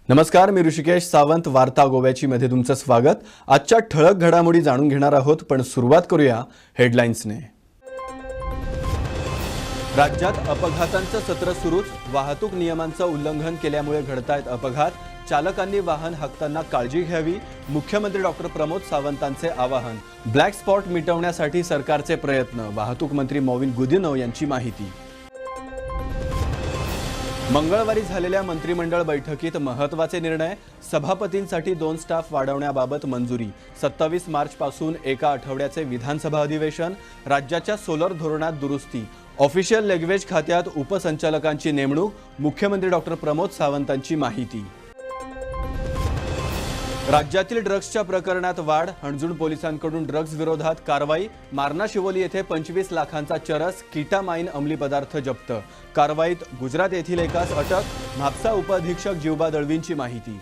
नमस्कार, मी ऋषिकेश सावंत. वार्ता गोव्याची मध्ये तुमचं स्वागत. आजच्या ठळक घडामोडी जाणून घेणार आहोत, पण सुरुवात करूया हेडलाईन्सने. राज्यात अपघातांचं सत्र सुरूच. वाहतूक नियमांचं उल्लंघन केल्यामुळे घडतायत अपघात. चालकांनी वाहन हाकताना काळजी घ्यावी. मुख्यमंत्री डॉक्टर प्रमोद सावंतांचे आवाहन. ब्लॅक स्पॉट मिटवण्यासाठी सरकारचे प्रयत्न. वाहतूक मंत्री मोविन गुदिनो यांची माहिती. मंगळवारी झालेल्या मंत्रिमंडळ बैठकीत महत्त्वाचे निर्णय. सभापतींसाठी 2 स्टाफ वाढवण्याबाबत मंजुरी. 27 मार्चपासून एका आठवड्याचे विधानसभा अधिवेशन. राज्याच्या सोलर धोरणात दुरुस्ती. ऑफिशियल लँग्वेज खात्यात उपसंचालकांची नेमणूक. मुख्यमंत्री डॉक्टर प्रमोद सावंतांची माहिती. राज्यातील ड्रग्सच्या प्रकरणात वाढ. हणजूण पोलिसांकडून ड्रग्ज विरोधात कारवाई. मारणा शिवोली येथे 25 लाखांचा चरस कीटामाइन अंमली पदार्थ जप्त. कारवाईत गुजरात येथील एकास अटक. म्हापसा उपअधीक्षक जीवबा दळवींची माहिती.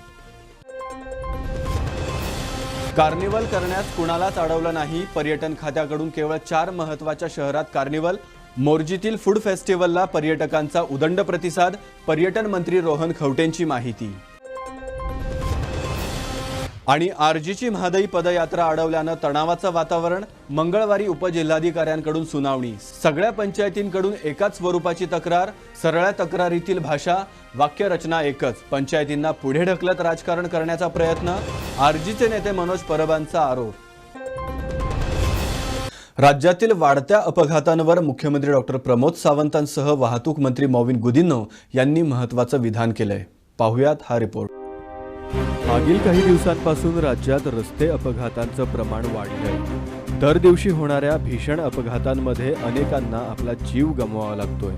कार्निवल करण्यास कुणालाच अडवलं नाही. पर्यटन खात्याकडून केवळ 4 महत्त्वाच्या शहरात कार्निवल. मोर्जीतील फूड फेस्टिवलला पर्यटकांचा उदंड प्रतिसाद. पर्यटन मंत्री रोहन खवटेंची माहिती. आणि आरजीची महादाई पदयात्रा अडवल्यानं तणावाचं वातावरण. मंगळवारी उपजिल्हाधिकाऱ्यांकडून सुनावणी. सगळ्या पंचायतींकडून एकाच स्वरूपाची तक्रार. सरळ्या तक्रारीतील भाषा, वाक्यरचना एकच. पंचायतींना पुढे ढकलत राजकारण करण्याचा प्रयत्न. आरजीचे नेते मनोज परबांचा आरोप. राज्यातील वाढत्या अपघातांवर मुख्यमंत्री डॉक्टर प्रमोद सावंतांसह वाहतूक मंत्री मोविन गुदिनो यांनी महत्त्वाचं विधान केलंय. पाहुयात हा रिपोर्ट. मागील काही दिवसांपासून राज्यात रस्ते अपघातांचं प्रमाण वाढलंय. दर दिवशी होणाऱ्या भीषण अपघातांमध्ये अनेकांना आपला जीव गमवावा लागतोय.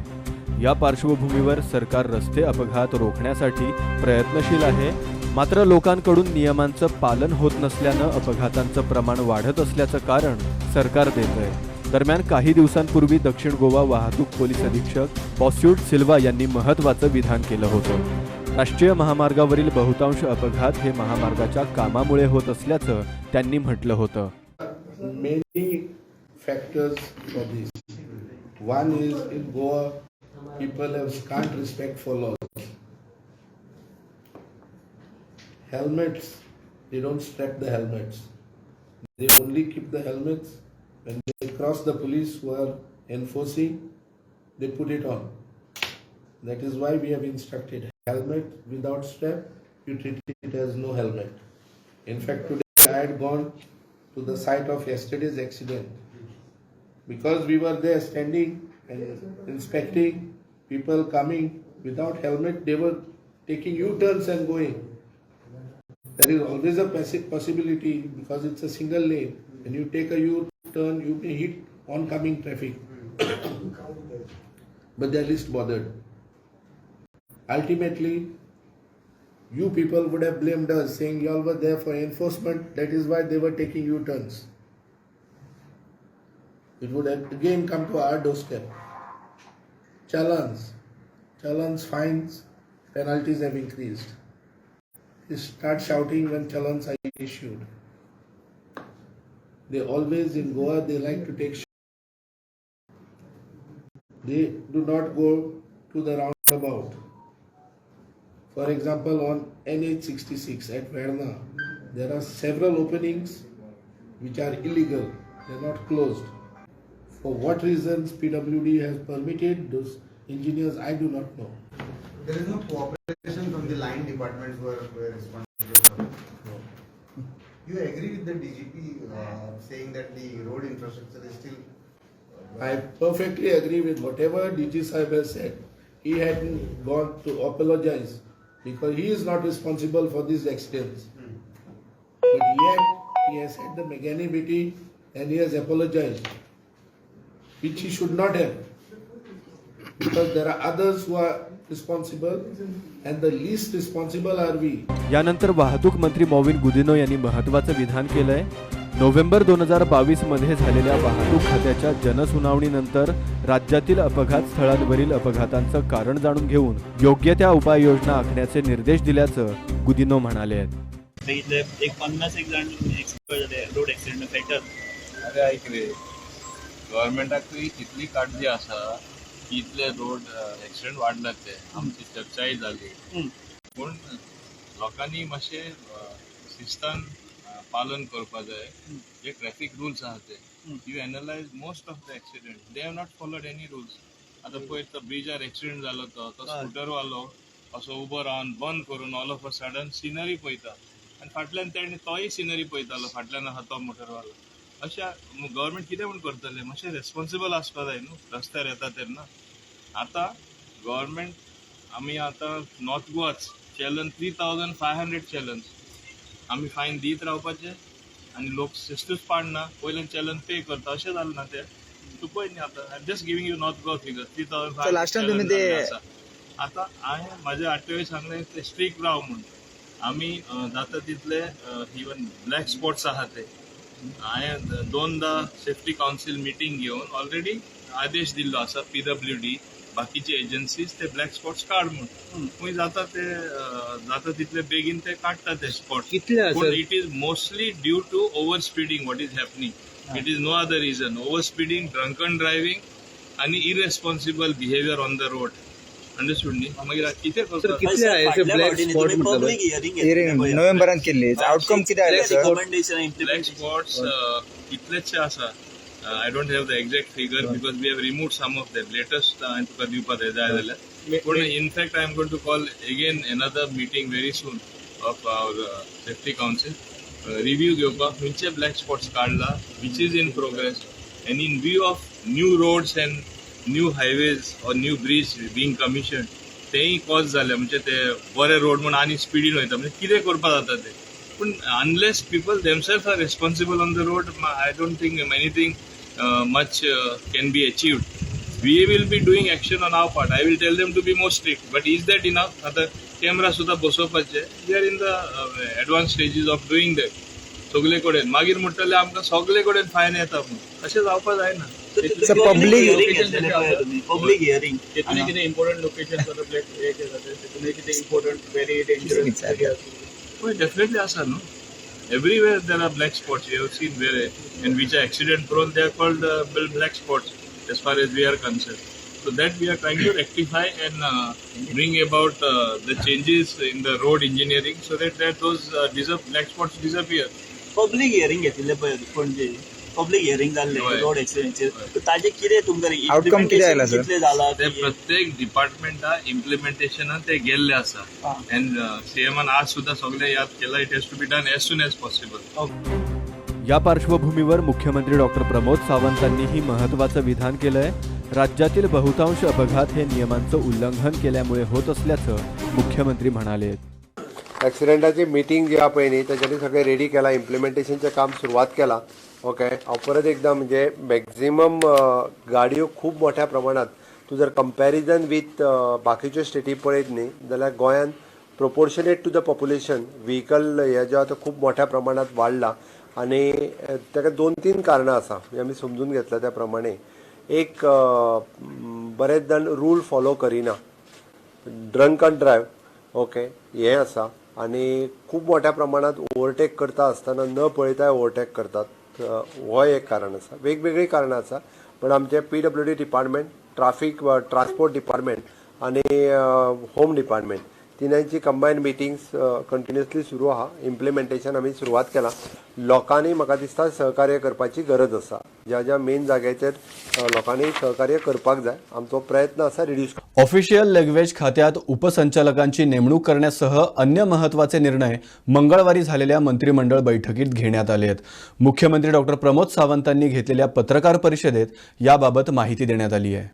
या पार्श्वभूमीवर सरकार रस्ते अपघात रोखण्यासाठी प्रयत्नशील आहे. मात्र लोकांकडून नियमांचं पालन होत नसल्यानं अपघातांचं प्रमाण वाढत असल्याचं कारण सरकार देतंय. दरम्यान काही दिवसांपूर्वी दक्षिण गोवा वाहतूक पोलीस अधीक्षक पॉस्यूट सिल्वा यांनी महत्त्वाचं विधान केलं होतं. राष्ट्रीय महामार्गावरील बहुतांश अपघात हे महामार्गाच्या कामामुळे होत असल्याचं त्यांनी म्हटलं होतं. Many factors for this. One is in Goa, people can't respect for laws. Helmets, they don't strap the helmets. They only keep the helmets when they cross the police who are enforcing. They put it on. That is why we have instructed helmet without strap, you treat it as no helmet. In fact, today I had gone to the site of yesterday's accident because we were there standing and inspecting people coming without helmet. They were taking U-turns and going. There is always a possibility because it's a single lane. When you take a U-turn, you may hit oncoming traffic. But they are least bothered. Ultimately, you people would have blamed us, saying you all were there for enforcement. That is why they were taking U-turns. It would have again come to our doorstep. Challans, fines, penalties have increased. They start shouting when challans are issued. They always in Goa, they like to take. They do not go to the roundabout. For example, on NH66 at Varta, there are several openings which are illegal. They are not closed. For what reasons PWD has permitted those engineers, I do not know. There is no cooperation from the line departments who are responsible. No. You agree with the DGP saying that the road infrastructure is still... I perfectly agree with whatever DG Sahib has said. He hadn't gone to apologize because he is not responsible for these accidents. But yet he has had the magnanimity and he has apologized, which he should not have, because there are others who are responsible and the least responsible are we. यानंतर वाहतूक मंत्री मोविन गुदिनो यांनी महत्त्वाचं विधान केलंय. नोव्हेंबर 2022 मध्ये झालेल्या वाहतूक खात्याच्या जनसुनावणीनंतर राज्यातील अपघात स्थळांवरील अपघातांचं कारण जाणून घेऊन योग्य त्या उपाययोजना आखण्याचे निर्देश दिल्याचं गुदिनो म्हणाले आहेत. इथले एक 50 जण रोड ऍक्सिडेंट फायटर. अरे ऐक रे, गव्हर्नमेंटाक इतली काळजी आसा की इतले रोड ऍक्सिडेंट वाडले ते आमची चर्चाय जाली. पूण लोकांनी मातशे शिस्तान पालन करपा जाय. जे ट्रॅफिक रूल्स आहा ते you analyse most of the accident they have not followed any rules. आता पळय तो ब्रिजार एक्सिडेंट जालो तो स्कूटरवालो असो उबो रावन बंद करून all of a sudden scenery पळयता आनी फाटल्यान तेणे तोय सिनरी पळयतालो फाटल्यान आहा तो मोटरवालो. अशा गव्हर्मेंट कितें म्हूण करतले मातशें रेस्पॉन्सिबल आसपा जाय न्हू रस्त्यार येता तेन्ना. आता गव्हर्मेंट आमी आतां नॉर्थ गोवाच चलन 3500 चलन्स आमी फायन दीत रावपाचे आनी लोक शिस्तूच पाडना पयल्यान चलन पे करता अशें जालें ना तें. तूं पळय न्ही आतां I am just giving you North Goa figure 3500 last time तुम्ही ते आतां हांवें म्हाज्या आरटीओ सांगलें ते स्ट्रिक्ट राव म्हूण. आमी जाता तितले इवन ब्लॅक स्पॉट्स आहा ते हांवें 2दा सेफ्टी कावन्सील मिटींग घेवन ऑलरेडी आदेश दिल्लो आसा PWD बाकीचे एजन्सीज ते ब्लॅक स्पॉट्स काड म्हणून. खंय जाता ते जाता तितले बेगीन ते काडटा ते स्पॉट्स. पूण it is mostly due to over speeding what is happening. It is no other reason. Over speeding, drunken driving आनी irresponsible behaviour on the road. Understood न्ही. मागीर कितें करता कितले आहे ब्लॅक स्पॉट नोव्हेंबरान केल्ली आउटकम कितें आयलें सर? ब्लॅक स्पॉट्स कितलेशे आसा. I don't have the exact figure because we have removed some of them. Latest हांवें तुका दिवपाक जाय जाल्यार. But in fact I am going to call again another meeting very soon of our safety council. Review घेवपाक खंयचे black spots काडला, which is in progress, and in view of new roads and new highways or new bridge being commissioned, तेही cause जाले म्हणजे ते बरे road म्हणून आनी स्पिडीन वयता म्हणजे कितें करपाक जाता ते. पूण unless people themselves are responsible on the road, I don't think anything much can be achieved. We will be doing action on our part. I will tell them to be more strict. But is that enough? आता camera सुद्धा बसोवपाचे. We are in the advanced stages of doing that. सगळे कडेन मागीर म्हणटले आमकां सगळे कडेन fine येता म्हणून अशें जावपाक जायना. पब्लीक हियरिंग कितने कितने इम्पोर्टंट लोकेशन कितने कितने important very dangerous areas. Definitely asa no. Everywhere there are black spots. You have seen where and which are accident prone. They are called black spots as far as we are concerned. So that we are trying to rectify and bring about the changes in the road engineering so that those black spots disappear. Public hearing घेतिल्ले पळय Panaji public hearing जाल्ले road एक्सिडेंटचेर ताजे कितें तुमकां outcome कितें आयला sir? कितले जाला ते प्रत्येक डिपार्टमेंटा इम्प्लिमेंटेशनान ते गेल्ले आसा एंड सीएमान आज सुद्धा सगळे याद केला. It has to be done as soon as possible. या पार्श्वभूमीवर मुख्यमंत्री डॉक्टर प्रमोद सावंतांनीही महत्त्वाचं विधान केलंय. राज्यातील बहुतांश अपघात हे नियमांचं उल्लंघन केल्यामुळे होत असल्याचं मुख्यमंत्री म्हणाले. ॲक्सिडेंटाची मिटींग जी आहा पळय न्ही तेच्यानी सगळें रेडी केलां. इम्प्लिमेंटेशनचें काम सुरवात केलां. ओके हांव परत एकदा म्हणजे मॅक्झिमम गाडयो खूब मोठ्या प्रमाणात तूं जर कंपॅरिजन विथ बाकीच्यो स्टेटी पळयत न्ही जाल्यार गोंयांत proportionate to the population vehicle हे जे आसा खूब मोठ्या प्रमाणात वाडला आनी ताका 2-3 कारणां आसा आमी समजून घेतल्या त्या प्रमाणे. एक बरेच जाण रूल फॉलो करिना, ड्रंक अँड ड्रायव्ह ओके हें आसा आनी खूब मोठ्या प्रमाणात ओवरटेक करता आसतना न पळयताय ओवरटेक करतात. हो एक कारण आसा. वेगवेगळी कारणां आसा पण आमचे PWD डिपार्टमेंट, ट्रान्सपोर्ट डिपार्टमेंट आनी होम डिपार्टमेंट तिनांची कंबायन मिटिंग्स कंटिन्युअसली सुरू आहा. इम्प्लिमेंटेशन आमी सुरवात केलां. लोकांनी म्हाका दिसता सहकार्य करपाची गरज आसा. ज्या ज्या मेन जाग्याचेर लोकांनी सहकार्य करपाक जाय. आमचो प्रयत्न आसा रिड्यूस. ऑफिशियल लँग्वेज खात्यात उपसंचालकांची नेमणूक करण्यासह अन्य महत्त्वाचे निर्णय मंगळवारी झालेल्या मंत्रिमंडळ बैठकीत घेण्यात आले आहेत. मुख्यमंत्री डॉक्टर प्रमोद सावंतांनी घेतलेल्या पत्रकार परिषदेत याबाबत माहिती देण्यात आली आहे.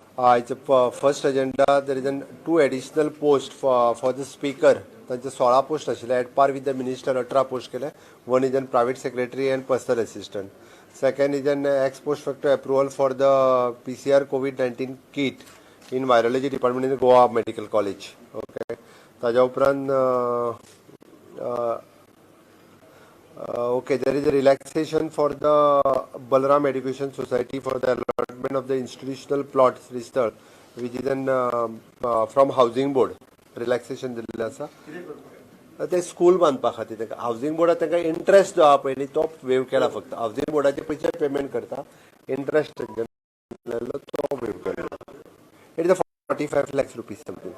First agenda there is 2 additional post for the speaker. तांचे 16 पोस्ट आशिल्ले at par with the minister 18 post केले. 1 is an private secretary and personal assistant. Second is an ex post facto approval for the PCR COVID-19 kit in virology department in Goa medical college. Okay ताज्या उपरांत okay there is a relaxation for the Balram Education Society for the allotment of the institutional plots registered which is an from housing board relaxation दिल्लें आसा. ते school बांदपा खातीर तांकां housing बोर्डाक तांकां interest जो आहा पळय न्ही तो वेव केला. फक्त हावजींग बोर्डाचे पयशे पेमेंट करता, इंट्रस्ट तो वेव केला. It is 45 lakhs rupees something.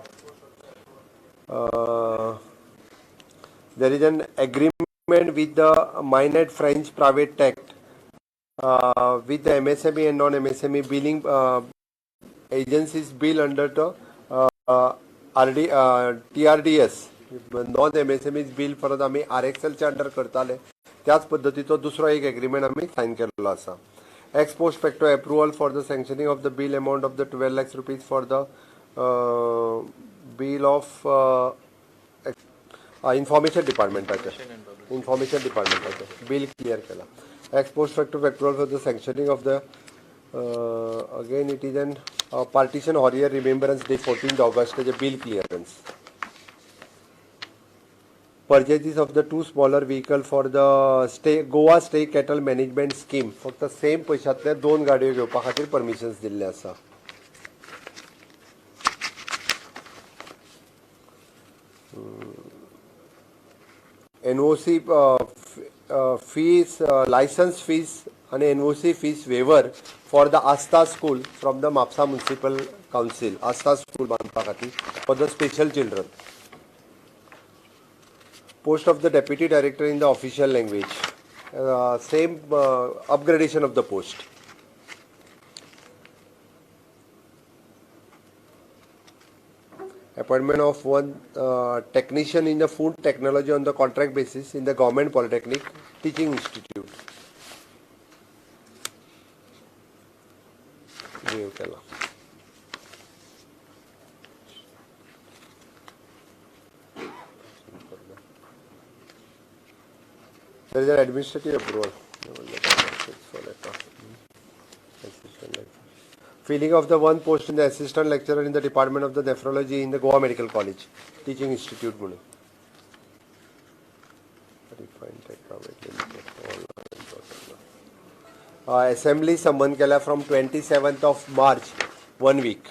there is an agreement with the Minot French Private Tech with the MSME and non-MSME billing agencies bill under the TRDS. non-MSMEs bill परत आम्ही RXLच्या under करताले त्याच पद्धतीचो दुसरो एक agreement आम्ही sign केल्लो आसा. Ex post facto approval for the sanctioning of the bill amount of the 12 lakhs rupees for the bill of information department bill clear केला. Ex post facto approval for the sanctioning of the again it is an partition Horrier remembrance day 14th August the bill clearance. Purchases of the 2 smaller vehicle for the Goa State Cattle Management Scheme फक्त same पैशातले 2 गाडयो घेवपा खातीर permissions दिल्ले आसा. NOC fees, license fees and NOC fees waiver for the Asta School from the Mapsa Municipal Council. Asta School बांधपा खातीर for the special children. Post of the Deputy Director in the official language. Same upgradation of the post. Appointment of 1 technician in the food technology on the contract basis in the Government Polytechnic Teaching Institute. There is an administrative approval. Filling of the 1 post in the assistant lecturer in the Department of the Nephrology in the Goa Medical College Teaching Institute. Assembly summoned केला from 27th of March 1 week.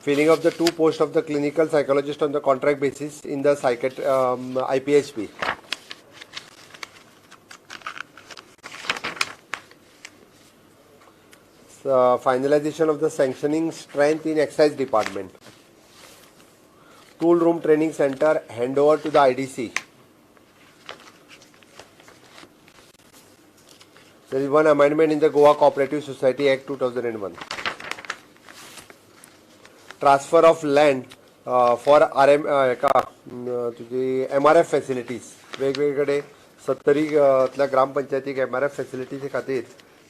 Filling of the 2 posts of the clinical psychologist on the contract basis in the IPHP. Finalization of the sanctioning strength in excise department. Tool room training center handover to the IDC. There is 1 amendment in the Goa Cooperative Society Act 2001. Transfer of land for MRF facilities. वेगवेगळे 70 ग्रामपंचायतीक MRF facilities खातीर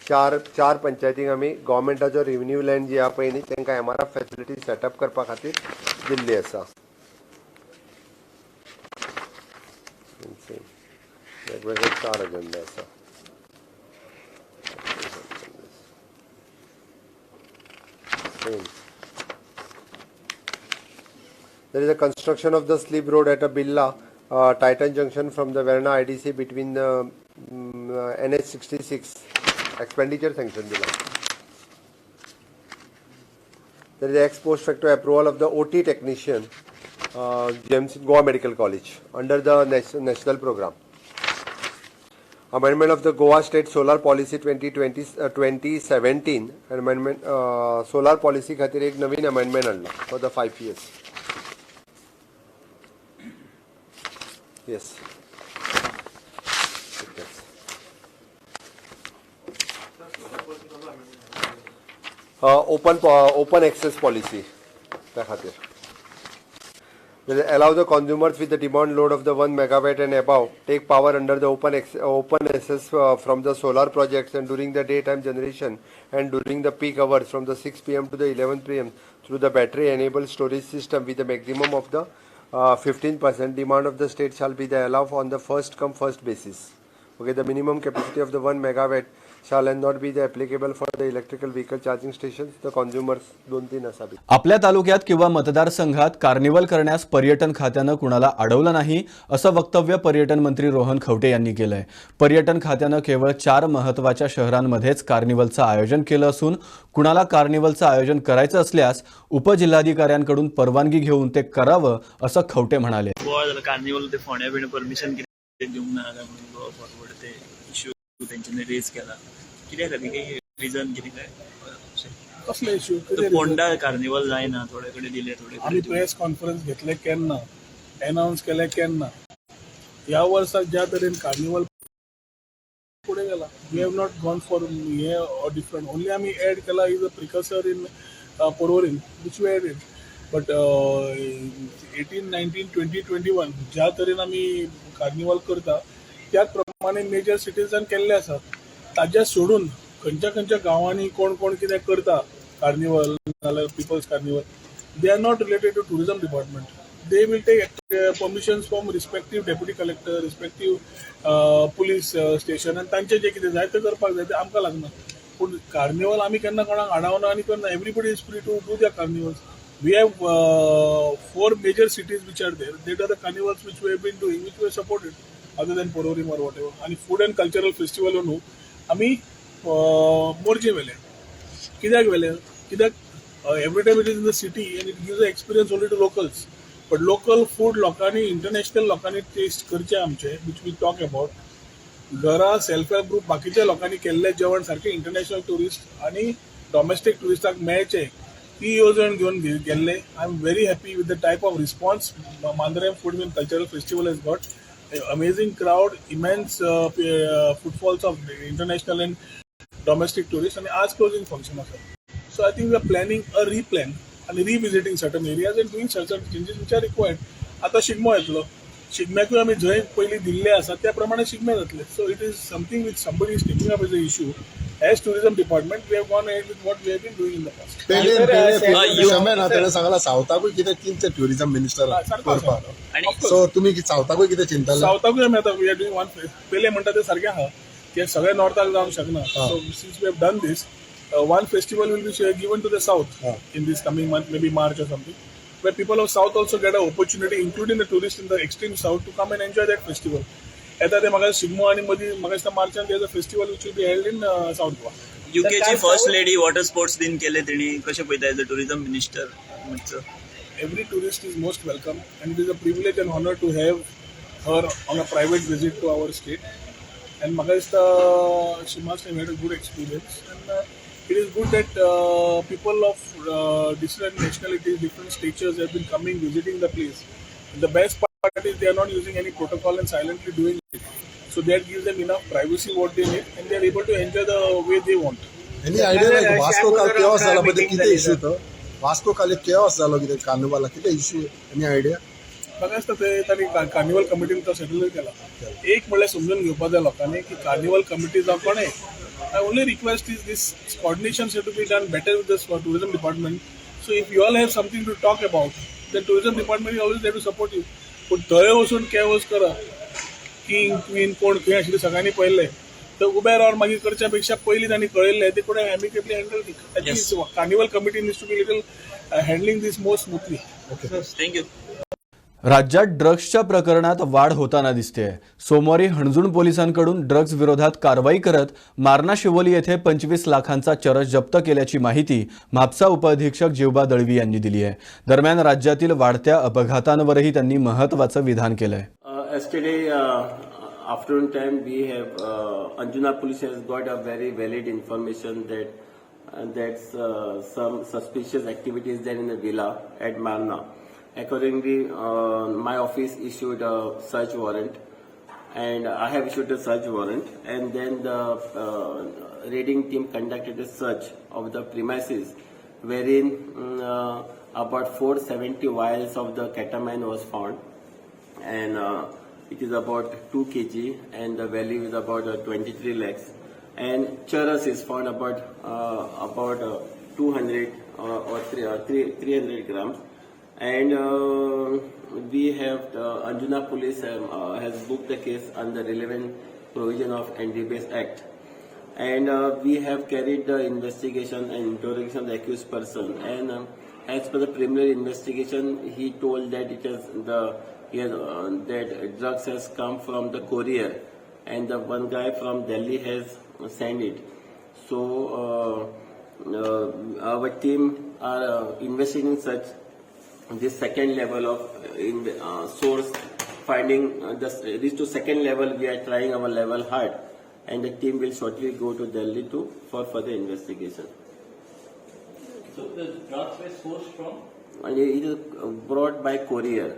4 पंचायतीक आमी गव्हर्नमेंटाचो revenue land जी आहा पळय न्ही तांकां MRF facilities setup करपा खातीर दिल्ली आसा. वेगवेगळे 4 अजेंडे आसा. There is a construction of the slip road at a Billa Titan Junction from the Verna IDC between the NH 66 expenditure sanction dila. There is ex post facto approval of the OT technician James Goa Medical College under the national program. Amendment of the Goa State Solar Policy 2017 amendment solar policy खातीर एक नवीन amendment आणला for the 5 years. Yes. Open access policy. Allow the consumers with the demand load of the 1 megawatt and above take power under the open access from the solar projects and during the daytime generation and during the peak hours from the 6 p.m. to the 11 p.m. through the battery enabled storage system with the maximum of the 15% demand of the state shall be the allowed on the first come first basis. Okay, the minimum capacity of the 1 megawatt shall and not be the applicable for the electrical vehicle charging stations. The consumers 2-3 असावी. आपल्या तालुक्यात किंवा मतदारसंघात carnival करण्यास पर्यटन खात्याने कुणाला अडवलं नाही असं वक्तव्य पर्यटन मंत्री रोहन खवटे यांनी केलंय. पर्यटन खात्याने केवळ 4 महत्त्वाच्या शहरांमध्येच कार्निवलचं आयोजन केलं असून कुणाला कार्निवलचं आयोजन करायचं असल्यास उपजिल्हाधिकाऱ्यांकडून परवानगी घेऊन ते करावं असं खवटे म्हणाले. कार्निवल ते फोंड्या बिन परमिशन घेऊन ना म्हणून गोवा फॉरवर्ड ते इश्यू त्यांनी रेज केला. कित्याक खातीर काही रिजन कितें काय कसले इश्यू फोंडा कार्निवल जायना थोडे कडेन दिले थोडे आम्ही प्रेस कॉन्फरन्स घेतले केन्ना अनाउन्स केले केन्ना ह्या वर्साक ज्या तरेन कार्निवल पुढे गेला we have not gone for हे ऑर डिफरंट ओनली आम्ही ऍड केला इज अ प्रिकर्सर इन पोरवरीन विच वी एडेड बट 18, 19, 20, 21 ज्या तरेन आमी कार्निवल करता त्याच प्रमाणे मेजर सिटीजान केल्ले आसा ताज्या सोडून खंयच्या गांवांनी कोण कोण कितें करता कार्निवल नाल्यार peoples carnival they are not related to tourism department they will take permissions from respective deputy collector, respective police station and तांचे जे कितें जाय ते करपाक जाय ते आमकां लागना पूण कार्निवल आमी केन्ना कोणाक आडावना आनी करना everybody is free to do their carnivals. We have 4 major cities which are there. They are the carnivals which we have been doing, which we have supported, other than Pororim or whatever. And food and cultural festival anu आमी मोर्चे वेले कित्याक वेले कित्याक every time it is in the city and it gives an experience only to locals. But local food लोकांनी international लोकांनी taste करचे आमचे विच वी टॉक अबाउट घरा सेल्फ हेल्प ग्रुप बाकीच्या लोकांनी केल्ले जेवण सारखे इंटरनॅशनल टुरिस्ट आणि डोमेस्टिक टुरिस्टाक मेळचे ती येवजण घेवन गेल्ले I am very happy with the type of response Mandrem food and cultural festival has got amazing crowd immense footfalls of international and domestic tourist आणि आज क्लोजिंग फंक्शन आसा so I think we are planning a रिप्लॅन आणि revisiting certain areas and doing certain changes which are required आता शिगमो येतलो शिगम्याकूय आमी जंय पयलीं दिल्ले आसा त्या प्रमाणे शिगमे जातले so it is something which somebody is taking up as a issue as tourism department we have gone ahead with what we have been doing in the past सांगला सावथाकूय कितें चिंतले ट्युरिझम मिनिस्टर करपाक सो तुमी सावथाकूय कितें चिंतले सावथाकूय आमी आतां वी आर डुईंग वन पयले म्हणटा ते सारकें आहा की सगळे नॉर्थाक जावंक शकना so since we have done this one festival will be given to the south in this coming month, maybe March or something, where people of south also get an opportunity, including the tourists in the extreme south, to come and enjoy that festival. At the Magas Sigmo and Magas March, and there's a festival which will be held in South Goa. UK ची first lady water sports दिन केले तेणी कशें पळयता as a tourism minister Every tourist is most welcome, and it is a privilege and honor to have her on a private visit to our state. And Magas she must have had a good experience. And it is good that people of different nationalities, different statures have been coming, visiting the place. And the best part is they are not using any protocol and silently doing it. So that gives them enough privacy what they need and they are able to enjoy the way they want. Any idea like Vasco काल chaos झाला बद्दल किती issue तो Vasco काल chaos झालो किती carnival किती issue any idea बघा ते तरी कार्निवल कमिटीने तो सेटल केला एक म्हणल्यार समजून घेवपाक जाय लोकांनी की कार्निवल कमिटी जावं कोणें My only request is this coordination has to be done better with the tourism department. So if you all have something to talk about, the tourism department is always there to support you. But थंय वचून केवस करा king queen कोण खंय आशिल्ले सगळ्यांनी पळयले तर ube Ravan मागीर करच्या पेक्षा पयलीं तांणी कळयल्लें ते कोणें amicably handle carnival committee needs to be little handling this more smoothly thank you राज्यात ड्रग्सच्या प्रकरणात वाढ होताना दिसते सोमवारी हणजूण पोलिसांकडून ड्रग्ज विरोधात कारवाई करत मारणा शिवोली येथे 25 लाखांचा चरस जप्त केल्याची माहिती म्हापसा उपअधीक्षक जीवबा दळवी यांनी दिली आहे दरम्यान राज्यातील वाढत्या अपघातांवरही त्यांनी महत्त्वाचं विधान केलंय Yesterday afternoon time we have Anjuna police has got a very valid information that some suspicious activities there in the villa at Marna. Accordingly, my office issued a search warrant, and I have issued a search warrant. And then the raiding team conducted a search of the premises, wherein about 470 vials of the ketamine was found, and it is about 2 kg, and the value is about 23 lakhs. And charas is found about 200 or 300 grams. And we have Anjuna police has booked the case under relevant provision of NDPS Act, and we have carried the investigation and interrogation of the accused person. And as per the preliminary investigation, he told that that drugs has come from the courier, and the one guy from Delhi has sent it. So our team are investigating such. This second level of source finding, this to second level we are trying our level hard, and the team will shortly go to Delhi for further investigation. So the drugs were sourced from? And it is brought by courier.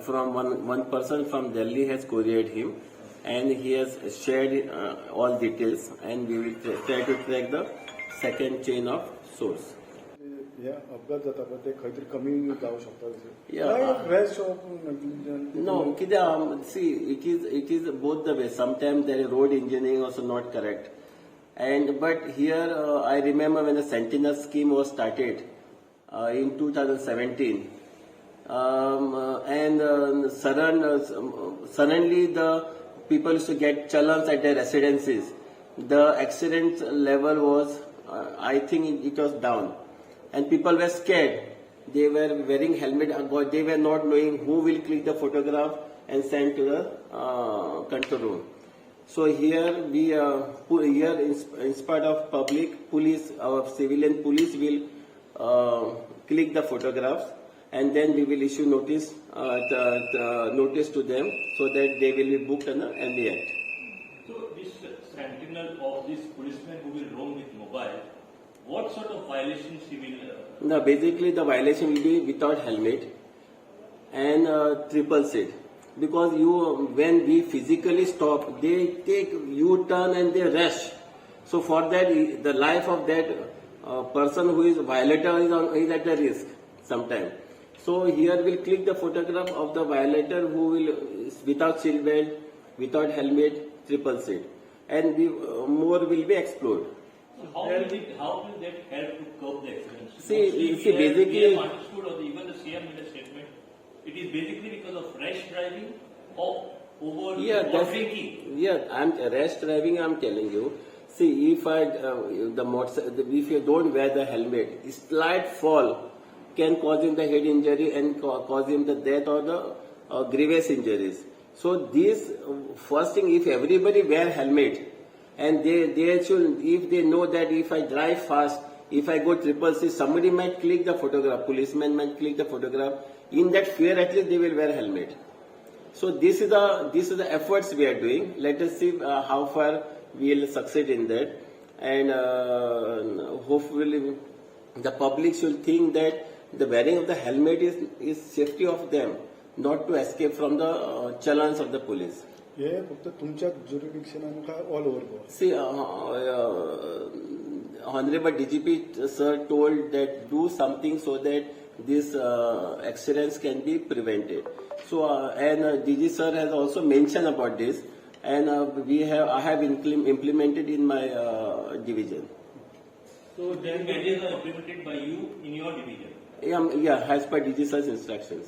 From one person from Delhi has couriered him, and he has shared all details, and we will try to track the second chain of source. या अपघात जाता पण ते खंय तरी कमी जावं शकता Yeah. Rest of No, see, it is both the way. Sometimes the road engineering also not correct, but here I remember when the Sentinel scheme was started in 2017, suddenly the people used to get challans at their residences. The accident level was, I think it was down, and people were scared. They were wearing helmet. They were not knowing who will click the photograph and send to the control room. So here we here in spite of public police, our civilian police will click the photographs, and then we will issue notice to them so that they will be booked under MV Act. So this sentinel of this policeman who will roam with mobile, what sort of violations he will? No, basically the violation will be without helmet and triple seat. Because when we physically stop, they take U-turn and they rush. So for that, the life of that person who is violator is at the risk sometimes. So here we'll click the photograph of the violator who will without seat belt, without helmet, triple seat, and more will be explored. So how will that help to curb the accidents? See, basically, we have understood, or even the CM made a statement, it is basically because of rash driving or over drinking. Yeah, rash driving. I'm telling you. See, if you don't wear the helmet, slight fall can cause him the head injury and cause him the death or the grievous injuries. So this first thing, if everybody wear helmet, and they should, if they know that if I drive fast, if I go triple C, somebody might click the photograph, policeman might click the photograph. In that fear, at least they will wear helmet. So this is the efforts we are doing. Let us see how far we will succeed in that, and hopefully the public should think that the wearing of the helmet is safety of them, not to escape from the challans of the police. हे फक्त तुमच्या jurisdiction काय all over Goa? See, Honorable DGP sir told that do something so that these accidents can be prevented. So, and DG sir has also mentioned about this, and I have implemented in my division. So, then measures are implemented by you in your division? Yeah, as per DG sir's instructions.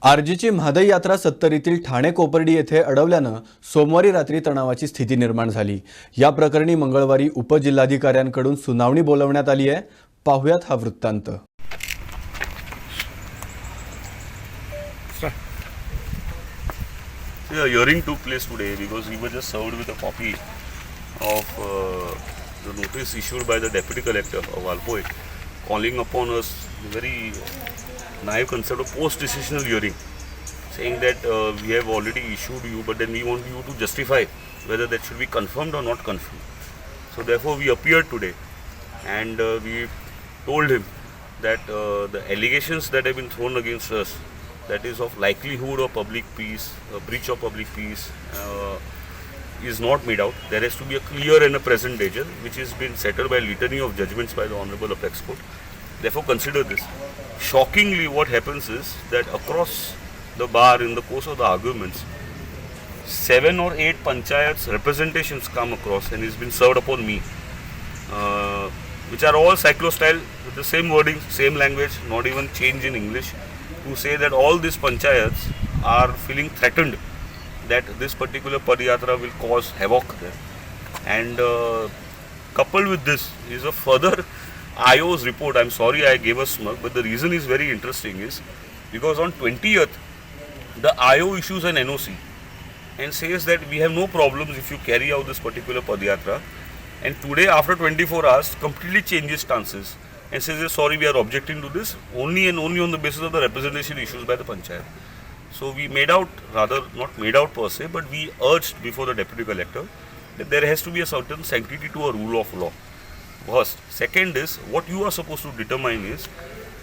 आरजीची Mhadei यात्रा सत्तरीतील ठाणे कोपर्डी येथे अडवल्यानं सोमवारी रात्री तणावाची स्थिती निर्माण झाली. या प्रकरणी मंगळवारी उपजिल्हाधिकाऱ्यांकडून सुनावणी बोलवण्यात आली आहे. पाहुयात हा वृत्तांत. A hearing took place today because we were just served with a copy of the notice issued by the Deputy Collector of Alpoi, calling upon us a very naive concept of post-decisional hearing, saying that we have already issued you, but then we want you to justify whether that should be confirmed or not confirmed. So therefore we appeared today, and we told him that the allegations that have been thrown against us, that is of likelihood of public peace, breach of public peace, is not made out. There has to be a clear and a present danger, which has been settled by litany of judgments by the Honorable Apex Court. Therefore, consider this. Shockingly, what happens is that across the bar, in the course of the arguments, 7 or 8 panchayats representations come across and it's been served upon me, which are all cyclo-style with the same wording, same language, not even change in English, to say that all these panchayats are feeling threatened that this particular Padayatra will cause havoc there. And coupled with this is a further IO's report. I'm sorry I gave a smirk, but the reason is very interesting is because on 20th, the IO issues an NOC and says that we have no problems if you carry out this particular Padayatra. And today, after 24 hours, completely changes stances and says, sorry, we are objecting to this only and only on the basis of the representation issues by the Panchayat. So we made out, rather not made out per se, but we urged before the Deputy Collector that there has to be a certain sanctity to a rule of law. First. Second is, what you are supposed to determine is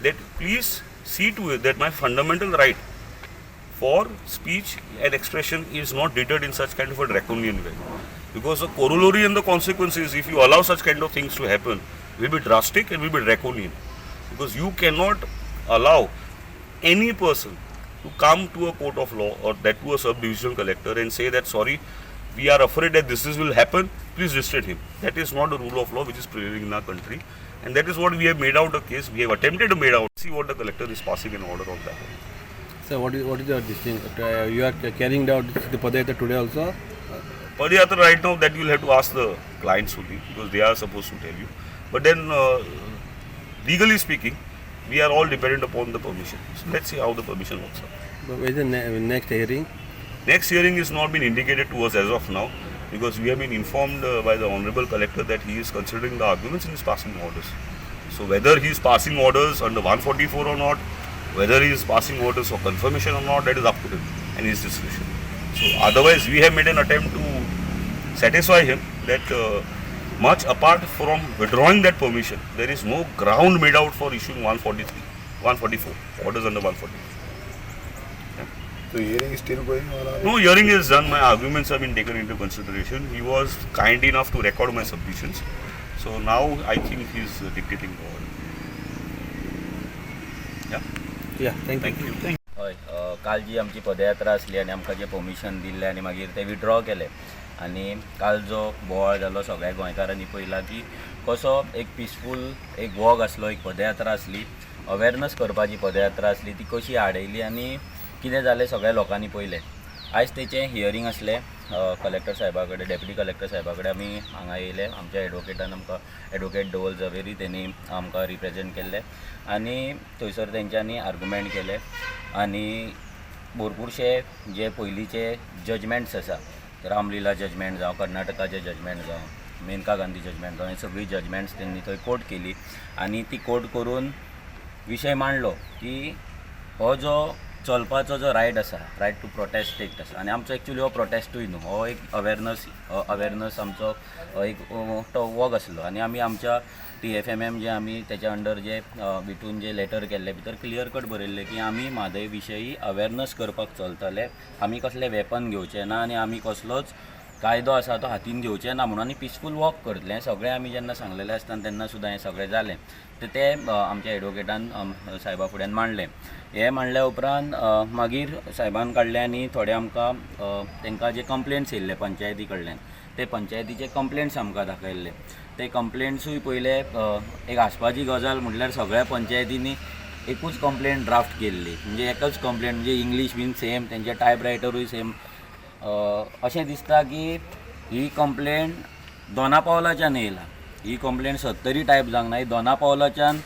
that please see to it that my fundamental right for speech and expression is not deterred in such kind of a draconian way. Because the corollary and the consequences, if you allow such kind of things to happen, will be drastic and will be draconian. Because you cannot allow any person to come to a court of law or that to a sub-divisional collector and say that, sorry, we are afraid that this will happen, please restrain him. That is not the rule of law which is prevailing in our country. And that is what we have made out a case. We have attempted to make out. See what the collector is passing an order on that. So what is your decision? You are carrying out the Padayatra today also? Padayatra right now, that you will have to ask the clients only, because they are supposed to tell you. But then, legally speaking, we are all dependent upon the permission. So let's see how the permission works out. But when is the next hearing? Next hearing has not been indicated to us as of now, because we have been informed by the Honorable Collector that he is considering the arguments and is passing orders. So whether he is passing orders under 144 or not, whether he is passing orders for confirmation or not, that is up to him and his discretion. So otherwise, we have made an attempt to satisfy him that much apart from withdrawing that permission, there is no ground made out for issuing 144 orders under 144. So hearing is still going on? No, hearing is done. My arguments have been taken into consideration. He was kind enough to record my submissions. So now I think he is dictating the order. Yeah, thank you. हय काल जी आमची पदयात्रा आसली आनी आमकां जे permission दिल्लें आनी मागीर ते विड्रॉ केले आनी काल जो बोवाळ जालो सगळ्या गोंयकारांनी पळयला की कसो एक पिसफूल एक वॉक आसलो, एक पदयात्रा आसली, अवेरनस करपाची पदयात्रा आसली, ती कशी आडयली आनी कितें जालें सगळ्या लोकांनी पळयलें. आयज तेचें हियरींग आसलें कलेक्टर साहेबा कडेन, डेप्युटी कलेक्टर साहेबा कडेन आमी हांगा येयले. आमच्या एडवोकेटान आमकां एडवोकेट धवल झवेरी तेणी आमकां रिप्रेजेंट केल्लें आनी थंयसर तेंच्यांनी आर्ग्युमेंट केले आनी भरपूरशे जे पयलींचे जजमेंट्स आसा, रामलीला जजमेंट जावं, कर्नाटकाचे जजमेंट जावं, मेनका गांधी जजमेंट जावं, ही सगळी जजमेंट्स त्यांनी थंय कोर्ट केली आनी ती कोर्ट करून विशय मांडलो की हो जो चलपाचो जो रायट आसा, रायट टू प्रोटेस्ट एक्ट आसा, आनी आमचो एक्चुअली हो प्रोटेस्टूय न्हू, हो एक अवेरनस आमचो एक तो वॉक आसलो आनी आमी आमच्या TFMM जे आमी तेच्या अंडर जे भितून जे लेटर केल्ले भितर क्लियर कट बरयल्ले की आमी म्हादय विशयी अवेरनस करपाक चलतले, आमी कसले वेपन घेवचे ना आनी आमी कसलोच कायदो आसा तो हातीन घेवचे ना म्हणून आनी पिसफूल वॉक करतले. सगळें आमी जेन्ना सांगलेलें आसतना तेन्ना सुद्दां हें सगळें जालें. ते आमच्या एडवोकेटान साहेबा फुड्यान मांडलें. हे मांडल्या उपरांत मागीर साहेबान काडलें आनी थोडे आमकां तांकां जे कंप्लेंट्स येयल्ले पंचायती कडल्यान, ते पंचायतीचे कंप्लेंट्स आमकां दाखयल्ले. ते कंप्लेंट्सूय पयले एक आसपाची गजाल म्हटल्यार सगळ्या पंचायतींनी एकूच कंप्लेंट ड्राफ्ट केल्ली, म्हणजे एकच कंप्लेंट, म्हणजे इंग्लीश बीन सेम, तेंचे टायप रायटरूय सेम. अशें दिसता की ही कंप्लेंट दोना पावलाच्यान येयला. ही कंप्लेंट 70 टायप जावंक ना, ही दोना पावलाच्यान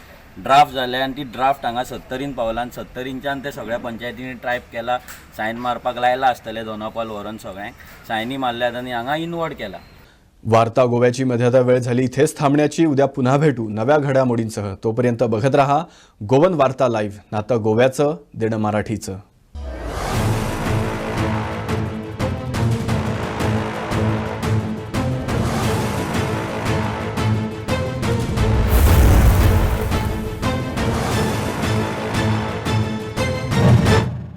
ड्राफ्ट जाल्या आनी ती ड्राफ्ट हांगा 70 पावला आनी 70च्यान ते सगळ्या पंचायतींनी टायप केला. सायन मारपाक लायला आसतले दोना पावल व्हरून सगळ्यांक सायनी मारल्यात आनी हांगा इनवर्ट केला. वार्ता गोव्याची मर्यादा वेळ झाली इथेच थांबण्याची. उद्या पुन्हा भेटू नव्या घडामोडींसह. तोपर्यंत बघत रहा गोवन वार्ता लाईव्ह, नातं गोव्याचं देणं मराठीचं.